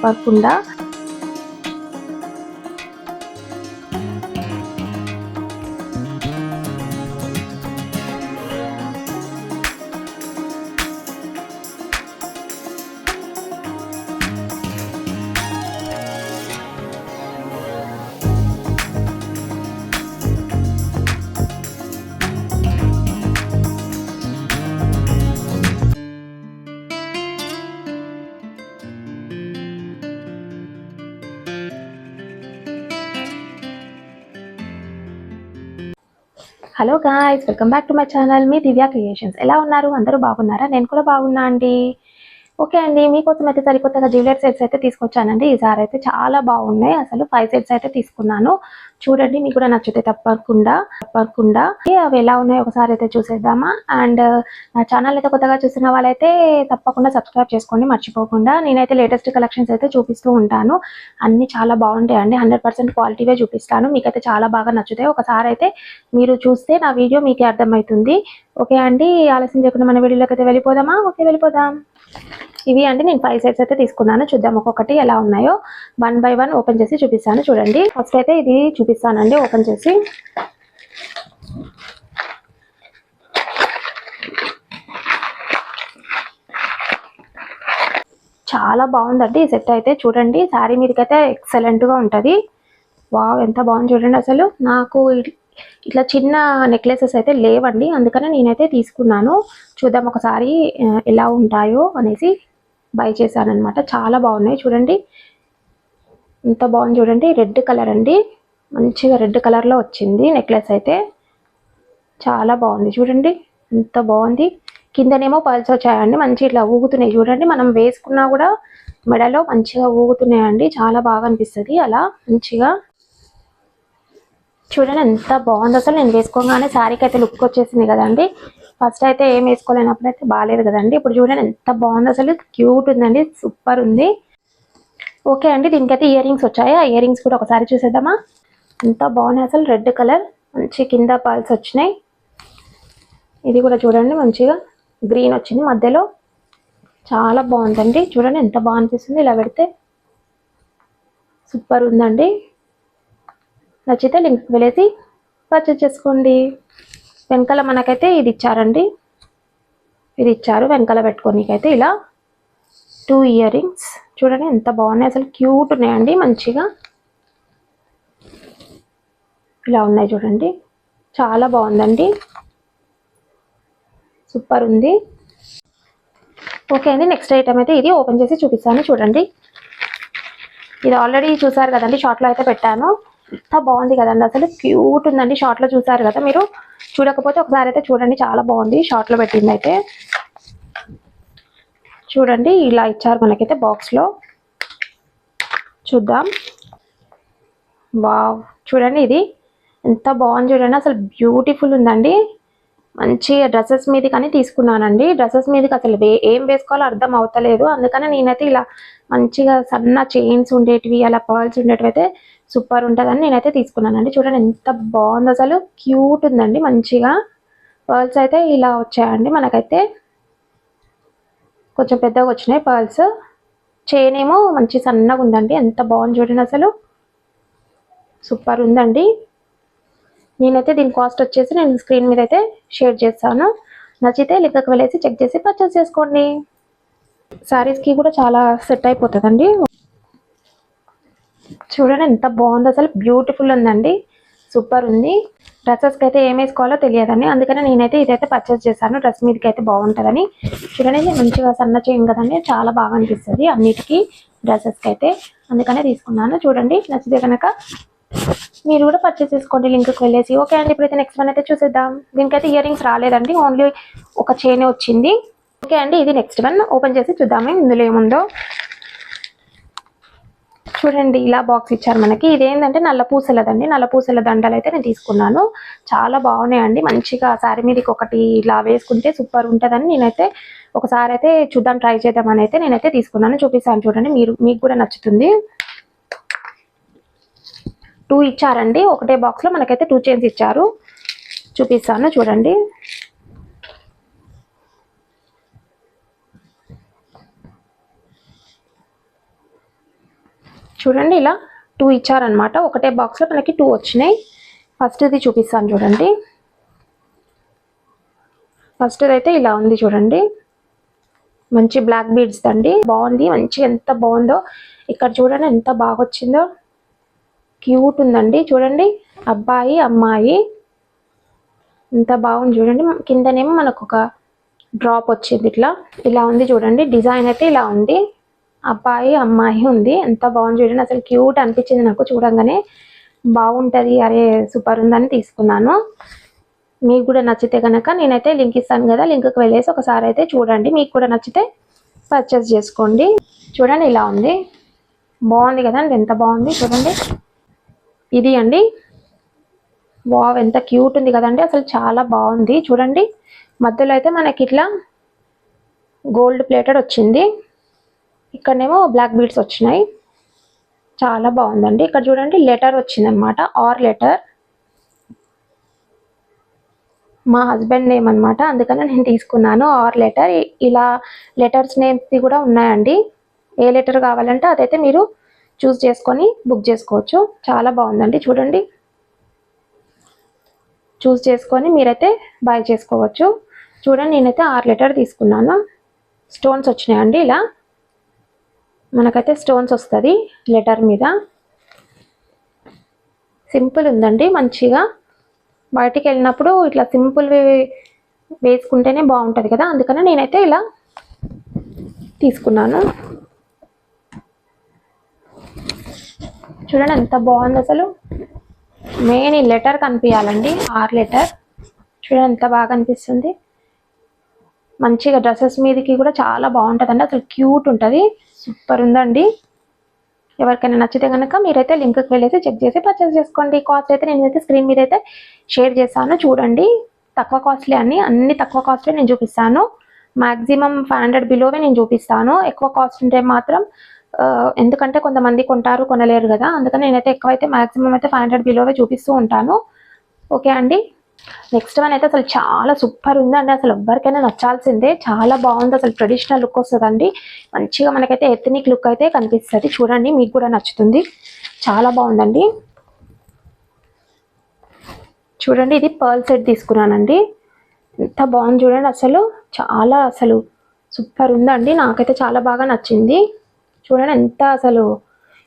తప్పకుండా. Hello guys, welcome back to my channel. Me Divya creations. ఎలా ఉన్నారు? అందరూ బాగున్నారా? నేను కూడా బాగున్నా అండి. ఓకే అండి, మీకోసం అయితే సరికొత్తగా జ్యువెలరీ సెట్స్ అయితే తీసుకొచ్చానండి. ఈసారి అయితే చాలా బాగున్నాయి. అసలు 5 సెట్స్ అయితే తీసుకున్నాను. చూడండి, మీకు కూడా నచ్చితే తప్పకుండా అవి ఎలా ఉన్నాయో ఒకసారి అయితే చూసేద్దామా. అండ్ నా ఛానల్ అయితే కొత్తగా చూసిన వాళ్ళైతే తప్పకుండా సబ్స్క్రైబ్ చేసుకోండి మర్చిపోకుండా. నేనైతే లేటెస్ట్ కలెక్షన్స్ అయితే చూపిస్తూ ఉంటాను. అన్ని చాలా బాగుంటాయండి. 100% క్వాలిటీవే చూపిస్తాను. మీకైతే చాలా బాగా నచ్చుతాయి. ఒకసారి అయితే మీరు చూస్తే నా వీడియో మీకే అర్థమవుతుంది. ఓకే అండి, ఆలస్యం చేయకుండా మన వీడియోలోకి అయితే వెళ్ళిపోదామా? ఓకే, వెళ్ళిపోదాం. ఇవి అంటే నేను 5 సెట్స్ అయితే తీసుకున్నాను. చూద్దాం ఒక్కొక్కటి ఎలా ఉన్నాయో. 1 బై 1 ఓపెన్ చేసి చూపిస్తాను. చూడండి, ఫస్ట్ అయితే ఇది చూపిస్తానండి ఓపెన్ చేసి. చాలా బాగుందండి ఈ సెట్ అయితే. చూడండి, శారీ మీదకైతే ఎక్సలెంట్గా ఉంటుంది. వావ్, ఎంత బాగుంది చూడండి. అసలు నాకు ఇట్లా చిన్న నెక్లెసెస్ అయితే లేవండి, అందుకనే నేనైతే తీసుకున్నాను. చూద్దాం ఒకసారి ఎలా ఉంటాయో అనేసి బై చేశానమాట. చాలా బాగున్నాయి చూడండి, ఎంత బాగుంది చూడండి. రెడ్ కలర్ అండి, మంచిగా రెడ్ కలర్లో వచ్చింది నెక్లెస్ అయితే. చాలా బాగుంది చూడండి, ఎంత బాగుంది. కిందనేమో పర్ల్స్ వచ్చాయండి, మంచి ఇట్లా ఊగుతున్నాయి చూడండి. మనం వేసుకున్నా కూడా మెడలో మంచిగా ఊగుతున్నాయండి. చాలా బాగా అనిపిస్తుంది అలా మంచిగా. చూడండి ఎంత బాగుంది అసలు. నేను వేసుకోగానే శారీకి అయితే లుక్ వచ్చేసింది కదండి. ఫస్ట్ అయితే ఏం వేసుకోలేనప్పుడు అయితే బాగాలేదు కదండి. ఇప్పుడు చూడండి ఎంత బాగుంది అసలు. క్యూట్ ఉందండి, సూపర్ ఉంది. ఓకే అండి, దీనికైతే ఇయర్ రింగ్స్ వచ్చాయి. ఆ ఇయర్ రింగ్స్ కూడా ఒకసారి చూసేద్దామా. ఎంత బాగున్నాయి అసలు. రెడ్ కలర్, మంచి కింద పర్ల్స్ వచ్చినాయి. ఇది కూడా చూడండి మంచిగా గ్రీన్ వచ్చింది మధ్యలో. చాలా బాగుందండి చూడండి, ఎంత బాగా అనిపిస్తుంది ఇలా పెడితే. సూపర్ ఉందండి. నచ్చితే లింక్ వెళ్ళేసి పర్చేజ్ చేసుకోండి. వెనకాల మనకైతే ఇది ఇచ్చారండి, ఇది ఇచ్చారు వెనకాల పెట్టుకోనికైతే. ఇలా 2 ఇయర్ రింగ్స్ చూడండి ఎంత బాగున్నాయి అసలు. క్యూట్ ఉన్నాయండి మంచిగా. ఇలా ఉన్నాయి చూడండి, చాలా బాగుందండి, సూపర్ ఉంది. ఓకే అండి, నెక్స్ట్ ఐటమ్ అయితే ఇది ఓపెన్ చేసి చూపిస్తాను. చూడండి, ఇది ఆల్రెడీ చూసారు కదండి, షార్ట్లో అయితే పెట్టాను. ఎంత బాగుంది కదండి అసలు. క్యూట్ ఉందండి. షార్ట్లో చూసారు కదా మీరు, చూడకపోతే ఒకసారి అయితే చూడండి. చాలా బాగుంది షార్ట్లో పెట్టింది అయితే. చూడండి, ఇలా ఇచ్చారు మనకైతే బాక్స్లో. చూద్దాం. వావ్, చూడండి ఇది ఎంత బాగుంది చూడండి అసలు. బ్యూటిఫుల్ ఉందండి. మంచి డ్రెస్సెస్ మీద కానీ తీసుకున్నానండి. డ్రెస్సెస్ మీదకి అసలు ఏం వేసుకోవాలో అర్థం అవుతలేదు. అందుకని నేనైతే ఇలా మంచిగా సన్న చైన్స్ ఉండేటివి, అలా పర్ల్స్ ఉండేటివి అయితే సూపర్ ఉంటుందని నేనైతే తీసుకున్నానండి. చూడండి ఎంత బాగుంది అసలు. క్యూట్ ఉందండి మంచిగా. పర్ల్స్ అయితే ఇలా వచ్చాయండి మనకైతే, కొంచెం పెద్దగా వచ్చినాయి పర్ల్స్. చైన్ ఏమో మంచి సన్నగా ఉందండి. ఎంత బాగుంది చూడండి అసలు, సూపర్ ఉందండి. నేనైతే దీని కాస్ట్ వచ్చేసి నేను స్క్రీన్ మీద అయితే షేర్ చేస్తాను. నచ్చితే లింక్కి వెళ్ళేసి చెక్ చేసి పర్చేస్ చేసుకోండి. శారీస్కి కూడా చాలా సెట్ అయిపోతుందండి. చూడండి ఎంత బాగుంది అసలు. బ్యూటిఫుల్ ఉందండి, సూపర్ ఉంది. డ్రెస్సెస్కి అయితే ఏం వేసుకోవాలో తెలియదండి, అందుకని నేనైతే ఇదైతే పర్చేస్ చేశాను. డ్రెస్ మీదకి అయితే బాగుంటుందని. చూడండి మంచిగా సన్న చేయం కదండి, చాలా బాగా అనిపిస్తుంది అన్నిటికీ డ్రెస్సెస్కి అయితే, అందుకనే తీసుకున్నాను. చూడండి, నచ్చితే కనుక మీరు కూడా పర్చేస్ చేసుకోండి లింక్కి వెళ్ళేసి. ఓకే అండి, ఇప్పుడైతే నెక్స్ట్ వన్ అయితే చూసేద్దాం. దీనికైతే ఇయర్ రింగ్స్ రాలేదండి, ఓన్లీ ఒక చైన్ వచ్చింది. ఓకే అండి, ఇది నెక్స్ట్ వన్ ఓపెన్ చేసి చూద్దాము ఇందులో ఏముందో. చూడండి, ఇలా బాక్స్ ఇచ్చారు మనకి. ఇదేంటంటే నల్ల పూసలదండి, నల్ల పూసల దండలు అయితే నేను తీసుకున్నాను. చాలా బాగున్నాయండి. మంచిగా శారీ మీదకి ఒకటి ఇలా వేసుకుంటే సూపర్ ఉంటుందని నేనైతే ఒకసారి అయితే చూద్దాం, ట్రై చేద్దామని అయితే నేనైతే తీసుకున్నాను. చూపిస్తాను చూడండి, మీకు కూడా నచ్చుతుంది. 2 ఇచ్చారండి, ఒకటే బాక్స్లో మనకైతే 2 చైన్స్ ఇచ్చారు. చూపిస్తాను చూడండి. చూడండి ఇలా 2 ఇచ్చారనమాట. ఒకటే బాక్స్లో మనకి 2 వచ్చినాయి. ఫస్ట్ ఇది చూపిస్తాను చూడండి. ఫస్ట్ అయితే ఇలా ఉంది చూడండి. మంచి బ్లాక్ బీడ్స్ అండి. బాగుంది, మంచిగా ఎంత బాగుందో. ఇక్కడ చూడండి ఎంత బాగా వచ్చిందో, క్యూట్ ఉందండి. చూడండి అబ్బాయి అమ్మాయి ఎంత బాగుంది చూడండి. కిందనేమో మనకు ఒక డ్రాప్ వచ్చింది, ఇలా ఉంది చూడండి. డిజైన్ అయితే ఇలా ఉంది. అబ్బాయి అమ్మాయి ఉంది. ఎంత బాగుంది చూడండి. అసలు క్యూట్ అనిపించింది నాకు చూడంగానే. బాగుంటుంది, అరే సూపర్ ఉందని తీసుకున్నాను. మీకు కూడా నచ్చితే కనుక నేనైతే లింక్ ఇస్తాను కదా, లింక్కి వెళ్ళేసి ఒకసారి అయితే చూడండి. మీకు కూడా నచ్చితే పర్చేస్ చేసుకోండి. చూడండి ఇలా ఉంది, బాగుంది కదండి. ఎంత బాగుంది చూడండి. ఇది అండి, వావ్ ఎంత క్యూట్ ఉంది కదండి. అసలు చాలా బాగుంది చూడండి. మధ్యలో అయితే మనకి ఇట్లా గోల్డ్ ప్లేటెడ్ వచ్చింది. ఇక్కడనేమో బ్లాక్ బీడ్స్ వచ్చినాయి. చాలా బాగుందండి. ఇక్కడ చూడండి లెటర్ వచ్చిందనమాట, ఆర్ లెటర్. మా హస్బెండ్ నేమ్ అనమాట, అందుకని నేను తీసుకున్నాను ఆర్ లెటర్. ఇలా లెటర్స్ నేమ్స్ కూడా ఉన్నాయండి. ఏ లెటర్ కావాలంటే అదైతే మీరు చూస్ చేసుకొని బుక్ చేసుకోవచ్చు. చాలా బాగుందండి చూడండి. చూస్ చేసుకొని మీరైతే బై చేసుకోవచ్చు. చూడండి నేనైతే ఆర్ లెటర్ తీసుకున్నాను. స్టోన్స్ వచ్చినాయండి. ఇలా మనకైతే స్టోన్స్ వస్తుంది లెటర్ మీద. సింపుల్ ఉందండి మంచిగా. బయటికి వెళ్ళినప్పుడు ఇట్లా సింపుల్ వేసుకుంటేనే బాగుంటుంది కదా, అందుకని నేనైతే ఇలా తీసుకున్నాను. చూడండి ఎంత బాగుంది అసలు. మెయిన్ ఈ లెటర్ కనిపించాలండి, ఆర్ లెటర్. చూడండి ఎంత బాగా అనిపిస్తుంది. మంచిగా డ్రెస్సెస్ మీదకి కూడా చాలా బాగుంటుందండి. అసలు క్యూట్ ఉంటుంది, సూపర్ ఉందండి. ఎవరికైనా నచ్చితే కనుక మీరైతే లింక్కి వెళ్ళేసి చెక్ చేసి పర్చేస్ చేసుకోండి. కాస్ట్ అయితే నేనైతే స్క్రీన్ మీద అయితే షేర్ చేస్తాను చూడండి. తక్కువ కాస్ట్లీ అన్ని తక్కువ కాస్ట్లీ నేను చూపిస్తాను. మ్యాక్సిమం 500 బిలోవే నేను చూపిస్తాను. ఎక్కువ కాస్ట్ ఉంటే మాత్రం ఎందుకంటే కొంతమంది కొంటారు కొనలేరు కదా, అందుకని నేనైతే ఎక్కువైతే మ్యాక్సిమం అయితే 500 బిలోవే చూపిస్తూ ఉంటాను. ఓకే అండి. నెక్స్ట్ వన్ అయితే అసలు చాలా సూపర్ ఉందండి. అసలు ఎవరికైనా నచ్చాల్సిందే. చాలా బాగుంది. అసలు ట్రెడిషనల్ లుక్ వస్తుందండి. మంచిగా మనకైతే ఎథనిక్ లుక్ అయితే కనిపిస్తుంది. చూడండి మీకు కూడా నచ్చుతుంది. చాలా బాగుందండి. చూడండి ఇది పర్ల్ సెట్ తీసుకున్నానండి. ఎంత బాగుంది చూడండి. అసలు సూపర్ ఉందండి. నాకైతే చాలా బాగా నచ్చింది. చూడండి ఎంత అసలు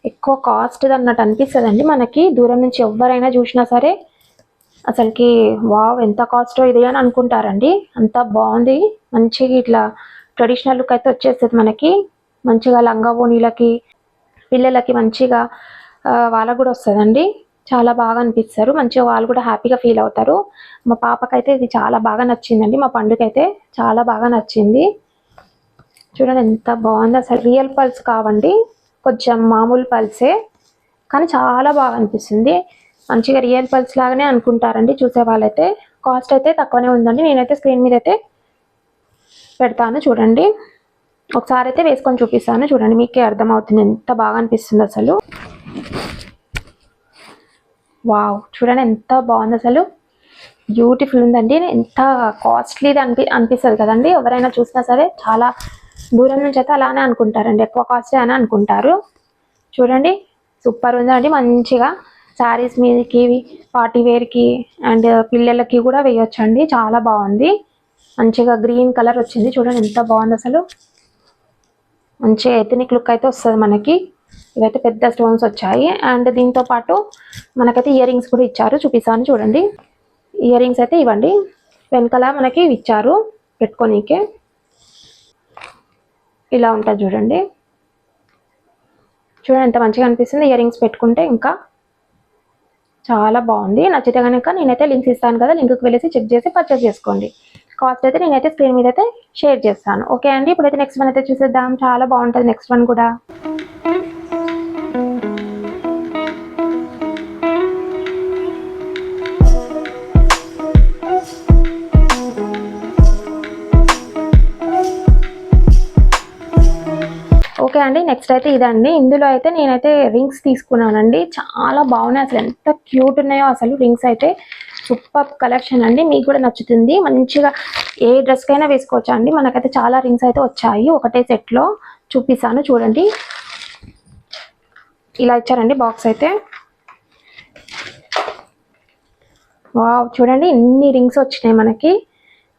ఎక్కువ కాస్ట్ అన్నట్టు అనిపిస్తుందండి మనకి. దూరం నుంచి ఎవరైనా చూసినా సరే అసలుకి వావ్ ఎంత కాస్టో ఇది అని అనుకుంటారండి. అంత బాగుంది. మంచిగా ఇట్లా ట్రెడిషనల్ లుక్ అయితే వచ్చేస్తుంది మనకి. మంచిగా లంగా ఓణీలకి పిల్లలకి మంచిగా వాళ్ళకు కూడా వస్తుందండి. చాలా బాగా అనిపిస్తారు. మంచిగా వాళ్ళు కూడా హ్యాపీగా ఫీల్ అవుతారు. మా పాపకైతే ఇది చాలా బాగా నచ్చిందండి. మా పండుగైతే చాలా బాగా నచ్చింది. చూడండి ఎంత బాగుంది. అసలు రియల్ పల్స్ కావండి, కొంచెం మామూలు పల్సే, కానీ చాలా బాగా అనిపిస్తుంది. మంచిగా రియల్ పల్స్ లాగానే అనుకుంటారండి చూసే వాళ్ళైతే. కాస్ట్ అయితే తక్కువనే ఉందండి. నేనైతే స్క్రీన్ మీద అయితే పెడతాను చూడండి. ఒకసారి అయితే వేసుకొని చూపిస్తాను చూడండి, మీకే అర్థమవుతుంది ఎంత బాగా అనిపిస్తుంది అసలు. వావ్ చూడండి ఎంత బాగుంది. అసలు బ్యూటిఫుల్ ఉందండి. ఎంత కాస్ట్లీది అనిపిస్తుంది కదండి. ఎవరైనా చూసినా సరే చాలా దూరం నుంచి అయితే అలానే అనుకుంటారండి, ఎక్కువ కాస్టే అని అనుకుంటారు. చూడండి సూపర్ ఉందండి. మంచిగా శారీస్ మీదకి, పార్టీ వేర్కి అండ్ పిల్లలకి కూడా వేయొచ్చండి. చాలా బాగుంది. మంచిగా గ్రీన్ కలర్ వచ్చింది. చూడండి ఎంత బాగుంది. అసలు మంచిగా ఎథనిక్ లుక్ అయితే వస్తుంది మనకి. ఇవైతే పెద్ద స్టోన్స్ వచ్చాయి. అండ్ దీంతో పాటు మనకైతే ఇయర్ రింగ్స్ కూడా ఇచ్చారు. చూపిస్తాను చూడండి. ఇయర్ రింగ్స్ అయితే ఇవ్వండి. వెనకాల మనకి ఇచ్చారు పెట్టుకోనీకే. ఇలా ఉంటుంది చూడండి. చూడండి ఎంత మంచిగా అనిపిస్తుంది ఇయర్ రింగ్స్ పెట్టుకుంటే. ఇంకా చాలా బాగుంది. నచ్చితే కనుక నేనైతే లింక్స్ ఇస్తాను కదా, లింక్కి వెళ్ళేసి చెక్ చేసి పర్చేస్ చేసుకోండి. కాస్ట్ అయితే నేనైతే స్క్రీన్ మీద అయితే షేర్ చేస్తాను. ఓకే అండి. ఇప్పుడైతే నెక్స్ట్ వన్ అయితే చూసేద్దాం. చాలా బాగుంటుంది నెక్స్ట్ వన్ కూడా. ఓకే అండి. నెక్స్ట్ అయితే ఇదండి. ఇందులో అయితే నేనైతే రింగ్స్ తీసుకున్నానండి. చాలా బాగున్నాయి. అసలు ఎంత క్యూట్ ఉన్నాయో అసలు రింగ్స్ అయితే. సూపర్ కలెక్షన్ అండి. మీకు కూడా నచ్చుతుంది. మంచిగా ఏ డ్రెస్కైనా వేసుకోవచ్చా అండి. మనకైతే చాలా రింగ్స్ అయితే వచ్చాయి ఒకటే సెట్లో. చూపిస్తాను చూడండి. ఇలా ఇచ్చారండి బాక్స్ అయితే. వావ్, చూడండి ఇన్ని రింగ్స్ వచ్చినాయి మనకి.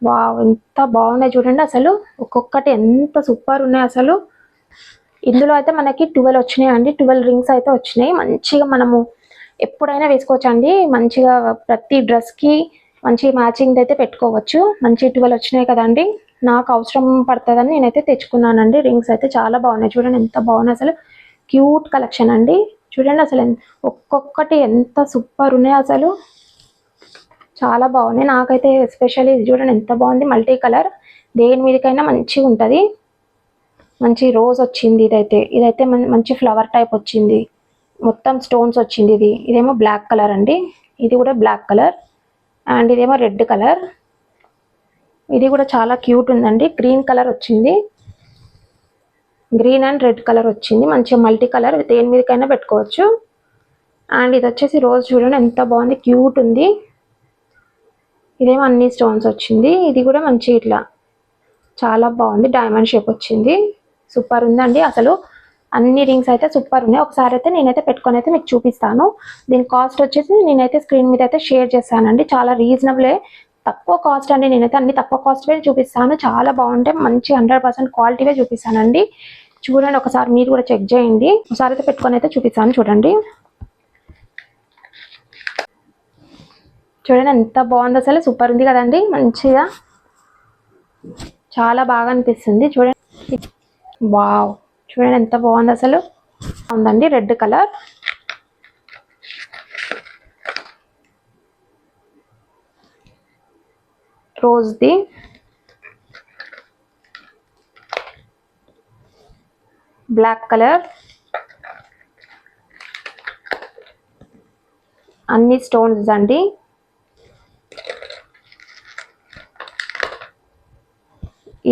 వావ్, ఎంత బాగున్నాయి చూడండి అసలు. ఒక్కొక్కటి ఎంత సూపర్ ఉన్నాయి అసలు. ఇందులో అయితే మనకి 12 వచ్చినాయి అండి. 12 రింగ్స్ అయితే వచ్చినాయి. మంచిగా మనము ఎప్పుడైనా వేసుకోవచ్చు అండి. మంచిగా ప్రతి డ్రెస్కి మంచి మ్యాచింగ్ అయితే పెట్టుకోవచ్చు. మంచి 12 వచ్చినాయి కదండి. నాకు అవసరం పడుతుందని నేనైతే తెచ్చుకున్నానండి. రింగ్స్ అయితే చాలా బాగున్నాయి చూడండి, ఎంత బాగున్నాయి అసలు. క్యూట్ కలెక్షన్ అండి. చూడండి అసలు ఒక్కొక్కటి ఎంత సూపర్ ఉన్నాయి అసలు. చాలా బాగున్నాయి. నాకైతే ఎస్పెషల్లీ ఇది చూడండి ఎంత బాగుంది. మల్టీ కలర్, దేని మీదకైనా మంచిగా ఉంటుంది. మంచి రోజ్ వచ్చింది. ఇదైతే మంచి ఫ్లవర్ టైప్ వచ్చింది. మొత్తం స్టోన్స్ వచ్చింది. ఇదేమో బ్లాక్ కలర్ అండి. ఇది కూడా బ్లాక్ కలర్. అండ్ ఇదేమో రెడ్ కలర్. ఇది కూడా చాలా క్యూట్ ఉందండి. గ్రీన్ కలర్ వచ్చింది. గ్రీన్ అండ్ రెడ్ కలర్ వచ్చింది. మంచిగా మల్టీ కలర్, దేని మీదకైనా పెట్టుకోవచ్చు. అండ్ ఇది వచ్చేసి రోజ్ చూడండి ఎంత బాగుంది, క్యూట్ ఉంది. ఇదేమో అన్ని స్టోన్స్ వచ్చింది. ఇది కూడా మంచి ఇట్లా చాలా బాగుంది. డైమండ్ షేప్ వచ్చింది. సూపర్ ఉందండి అసలు. అన్ని రింగ్స్ అయితే సూపర్ ఉన్నాయి. ఒకసారి అయితే నేనైతే పెట్టుకొని అయితే మీకు చూపిస్తాను. దీని కాస్ట్ వచ్చేసి నేనైతే స్క్రీన్ మీద అయితే షేర్ చేస్తానండి. చాలా రీజనబులే, తక్కువ కాస్ట్ అండి. నేనైతే అన్ని తక్కువ కాస్ట్వే చూపిస్తాను. చాలా బాగుంటాయి. మంచి 100% క్వాలిటీవే చూపిస్తానండి. చూడండి ఒకసారి మీరు కూడా చెక్ చేయండి. ఒకసారి అయితే పెట్టుకొని అయితే చూపిస్తాను. చూడండి చూడండి ఎంత బాగుంది అసలు. సూపర్ ఉంది కదండి. మంచిగా చాలా బాగా అనిపిస్తుంది చూడండి. వావ్, చూడండి ఎంత బాగుంది అసలు. ఉందండి రెడ్ కలర్. రోజ్ది, బ్లాక్ కలర్, అన్ని స్టోన్స్ అండి.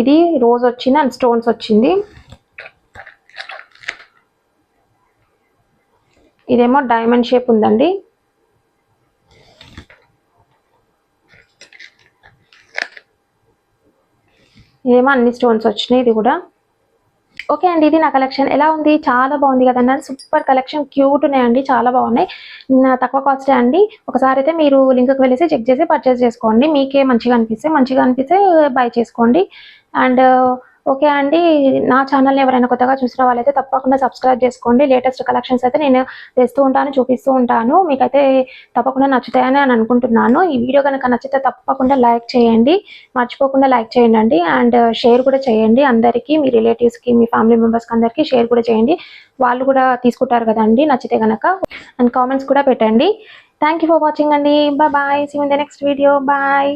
ఇది రోజ్ వచ్చింది అండ్ స్టోన్స్ వచ్చింది. ఇదేమో డైమండ్ షేప్ ఉందండి. ఇదేమో అన్ని స్టోన్స్ వచ్చినాయి. ఇది కూడా ఓకే అండి. ఇది నా కలెక్షన్ ఎలా ఉంది? చాలా బాగుంది కదన్నా. సూపర్ కలెక్షన్, క్యూట్ ఉన్నాయండి, చాలా బాగున్నాయి. తక్కువ కాస్టే అండి. ఒకసారి అయితే మీరు లింక్కి వెళ్ళేసి చెక్ చేసి పర్చేస్ చేసుకోండి. మీకే మంచిగా అనిపిస్తే బై చేసుకోండి. అండ్ ఓకే అండి. నా ఛానల్ని ఎవరైనా కొత్తగా చూసిన వాళ్ళైతే తప్పకుండా సబ్స్క్రైబ్ చేసుకోండి. లేటెస్ట్ కలెక్షన్స్ అయితే నేను తెస్తూ ఉంటాను, చూపిస్తూ ఉంటాను. మీకైతే తప్పకుండా నచ్చుతాయని నేను అనుకుంటున్నాను. ఈ వీడియో కనుక నచ్చితే తప్పకుండా లైక్ చేయండి, మర్చిపోకుండా లైక్ చేయండి. అండ్ షేర్ కూడా చేయండి అందరికీ, మీ రిలేటివ్స్కి, మీ ఫ్యామిలీ మెంబర్స్కి అందరికీ షేర్ కూడా చేయండి. వాళ్ళు కూడా తీసుకుంటారు కదండి నచ్చితే కనుక. అండ్ కామెంట్స్ కూడా పెట్టండి. థ్యాంక్ యూ ఫర్ వాచింగ్ అండి. Bye. See you in the next video. Bye.